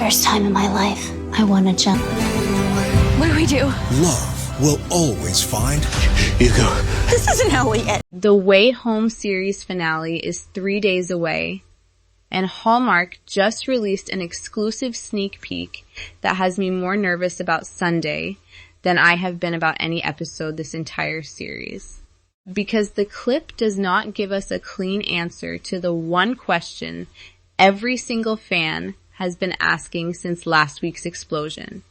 first time in my life, I want to jump. What do we do? Love will always find You go. This isn't how we end. The Way Home series finale is 3 days away, and Hallmark just released an exclusive sneak peek that has me more nervous about Sunday than I have been about any episode this entire series. Because the clip does not give us a clean answer to the one question every single fan has been asking since last week's explosion.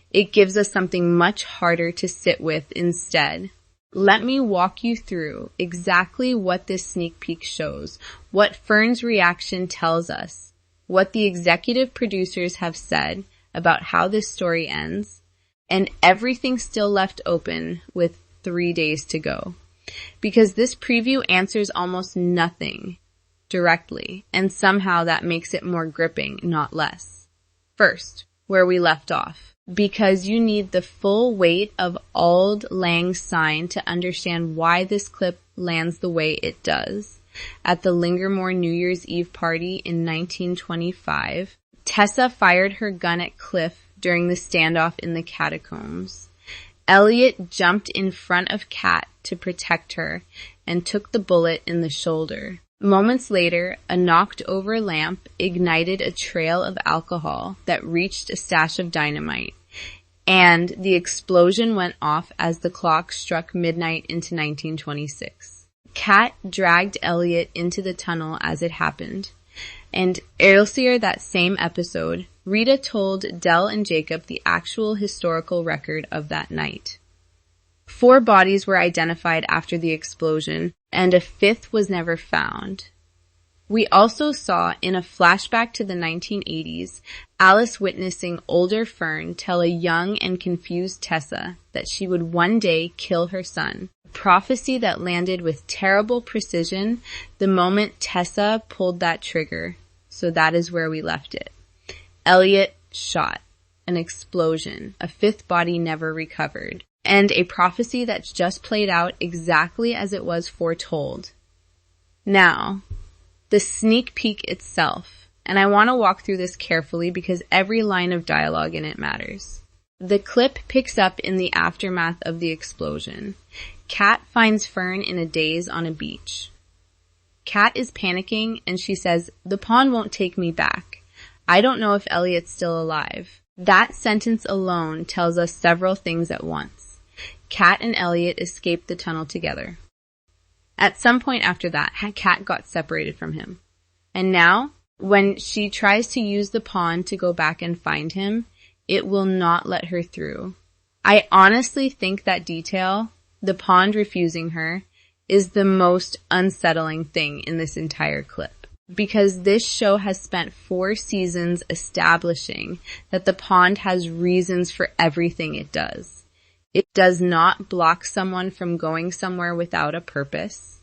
It gives us something much harder to sit with instead. Let me walk you through exactly what this sneak peek shows, what Fern's reaction tells us, what the executive producers have said about how this story ends, and everything still left open with 3 days to go. Because this preview answers almost nothing directly, and somehow that makes it more gripping, not less. First, where we left off. Because you need the full weight of Auld Lang's sign to understand why this clip lands the way it does. At the Lingermore New Year's Eve party in 1925, Tessa fired her gun at Cliff during the standoff in the catacombs. Elliot jumped in front of Kat to protect her and took the bullet in the shoulder. Moments later, a knocked-over lamp ignited a trail of alcohol that reached a stash of dynamite, and the explosion went off as the clock struck midnight into 1926. Kat dragged Elliot into the tunnel as it happened, and earlier that same episode, Rita told Del and Jacob the actual historical record of that night. 4 bodies were identified after the explosion, and a 5th was never found. We also saw, in a flashback to the 1980s, Alice witnessing older Fern tell a young and confused Tessa that she would one day kill her son, a prophecy that landed with terrible precision the moment Tessa pulled that trigger, so that is where we left it. Elliot shot, an explosion, a 5th body never recovered, and a prophecy that's just played out exactly as it was foretold. Now, the sneak peek itself, and I want to walk through this carefully because every line of dialogue in it matters. The clip picks up in the aftermath of the explosion. Kat finds Fern in a daze on a beach. Kat is panicking and she says, "The pond won't take me back. I don't know if Elliot's still alive." That sentence alone tells us several things at once. Kat and Elliot escaped the tunnel together. At some point after that, Kat got separated from him. And now, when she tries to use the pond to go back and find him, it will not let her through. I honestly think that detail, the pond refusing her, is the most unsettling thing in this entire clip. Because this show has spent 4 seasons establishing that the pond has reasons for everything it does. It does not block someone from going somewhere without a purpose.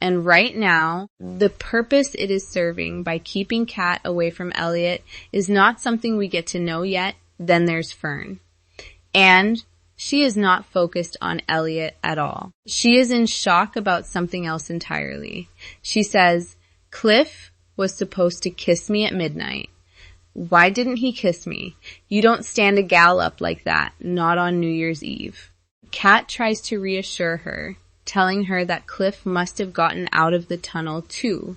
And right now, the purpose it is serving by keeping Kat away from Elliot is not something we get to know yet. Then there's Fern. And she is not focused on Elliot at all. She is in shock about something else entirely. She says, "Cliff was supposed to kiss me at midnight. Why didn't he kiss me? You don't stand a gal up like that, not on New Year's Eve." Kat tries to reassure her, telling her that Cliff must have gotten out of the tunnel too,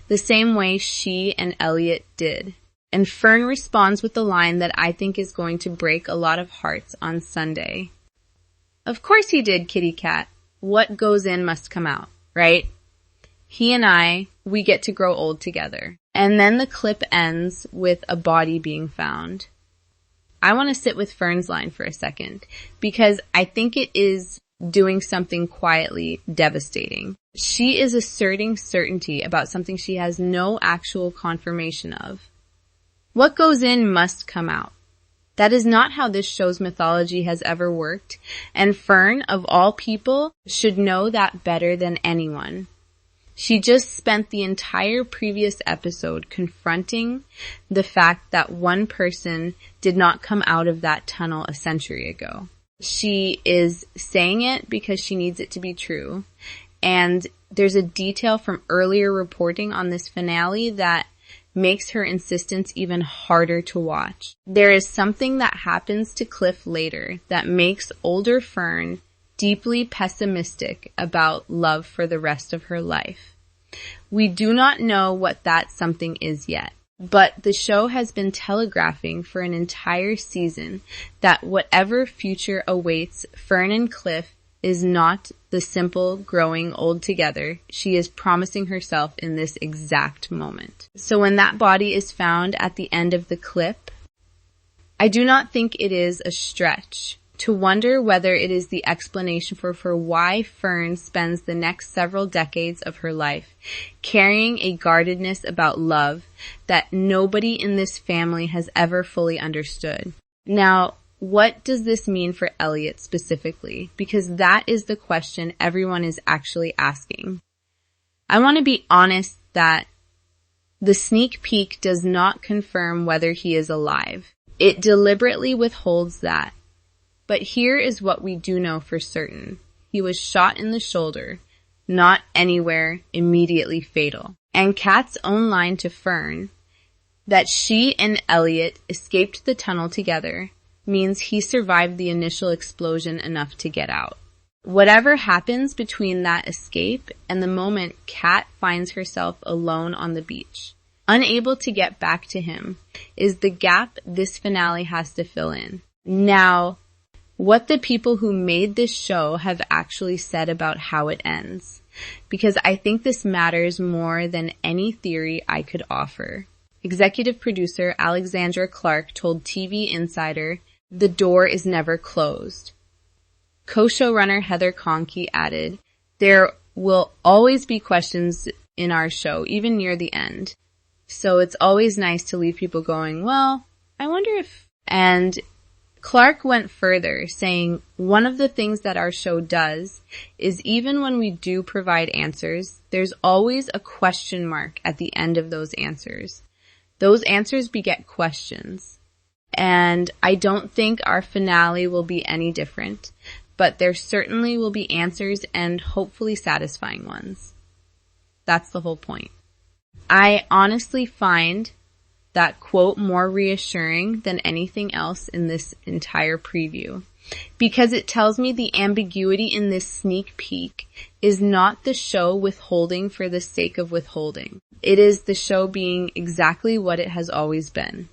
the same way she and Elliot did. And Fern responds with the line that I think is going to break a lot of hearts on Sunday. "Of course he did, kitty cat. What goes in must come out, right? He and I, we get to grow old together." And then the clip ends with a body being found. I want to sit with Fern's line for a second, because I think it is doing something quietly devastating. She is asserting certainty about something she has no actual confirmation of. What goes in must come out. That is not how this show's mythology has ever worked, and Fern, of all people, should know that better than anyone. She just spent the entire previous episode confronting the fact that one person did not come out of that tunnel a century ago. She is saying it because she needs it to be true. And there's a detail from earlier reporting on this finale that makes her insistence even harder to watch. There is something that happens to Cliff later that makes older Fern deeply pessimistic about love for the rest of her life. We do not know what that something is yet, but the show has been telegraphing for an entire season that whatever future awaits Fern and Cliff is not the simple growing old together she is promising herself in this exact moment. So when that body is found at the end of the clip, I do not think it is a stretch to wonder whether it is the explanation for why Fern spends the next several decades of her life carrying a guardedness about love that nobody in this family has ever fully understood. Now, what does this mean for Elliot specifically? Because that is the question everyone is actually asking. I want to be honest that the sneak peek does not confirm whether he is alive. It deliberately withholds that. But here is what we do know for certain. He was shot in the shoulder, not anywhere immediately fatal. And Kat's own line to Fern, that she and Elliot escaped the tunnel together, means he survived the initial explosion enough to get out. Whatever happens between that escape and the moment Kat finds herself alone on the beach, unable to get back to him, is the gap this finale has to fill in. Now, what the people who made this show have actually said about how it ends, because I think this matters more than any theory I could offer. Executive producer Alexandra Clark told TV Insider, "The door is never closed." Co-showrunner Heather Conkey added, "There will always be questions in our show, even near the end. So it's always nice to leave people going, well, I wonder if..." And Clark went further, saying, "One of the things that our show does is even when we do provide answers, there's always a question mark at the end of those answers. Those answers beget questions. And I don't think our finale will be any different, but there certainly will be answers and hopefully satisfying ones." That's the whole point. I honestly find that quote more reassuring than anything else in this entire preview, because it tells me the ambiguity in this sneak peek is not the show withholding for the sake of withholding. It is the show being exactly what it has always been.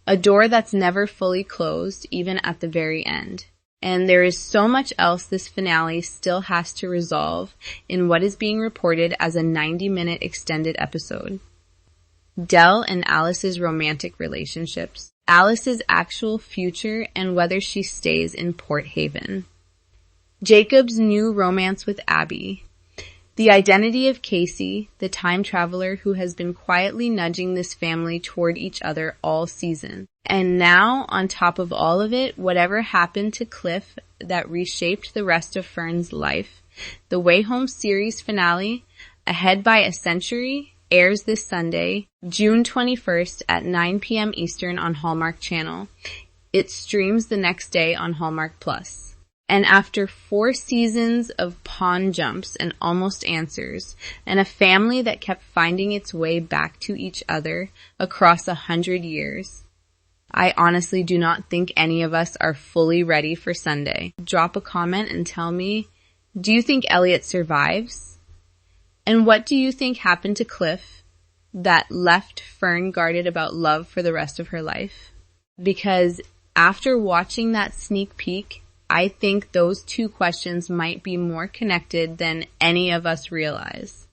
A door that's never fully closed, even at the very end. And there is so much else this finale still has to resolve in what is being reported as a 90-minute extended episode. Dell and Alice's romantic relationships, Alice's actual future, and whether she stays in Port Haven. Jacob's new romance with Abby. The identity of Casey, the time traveler who has been quietly nudging this family toward each other all season. And now, on top of all of it, whatever happened to Cliff that reshaped the rest of Fern's life, the Way Home series finale, Ahead by a Century, airs this Sunday, June 21st at 9 p.m. Eastern on Hallmark Channel. It streams the next day on Hallmark Plus. And after 4 seasons of pawn jumps and almost answers, and a family that kept finding its way back to each other across 100 years, I honestly do not think any of us are fully ready for Sunday. Drop a comment and tell me, do you think Elliot survives? And what do you think happened to Cliff that left Fern guarded about love for the rest of her life? Because after watching that sneak peek, I think those two questions might be more connected than any of us realize.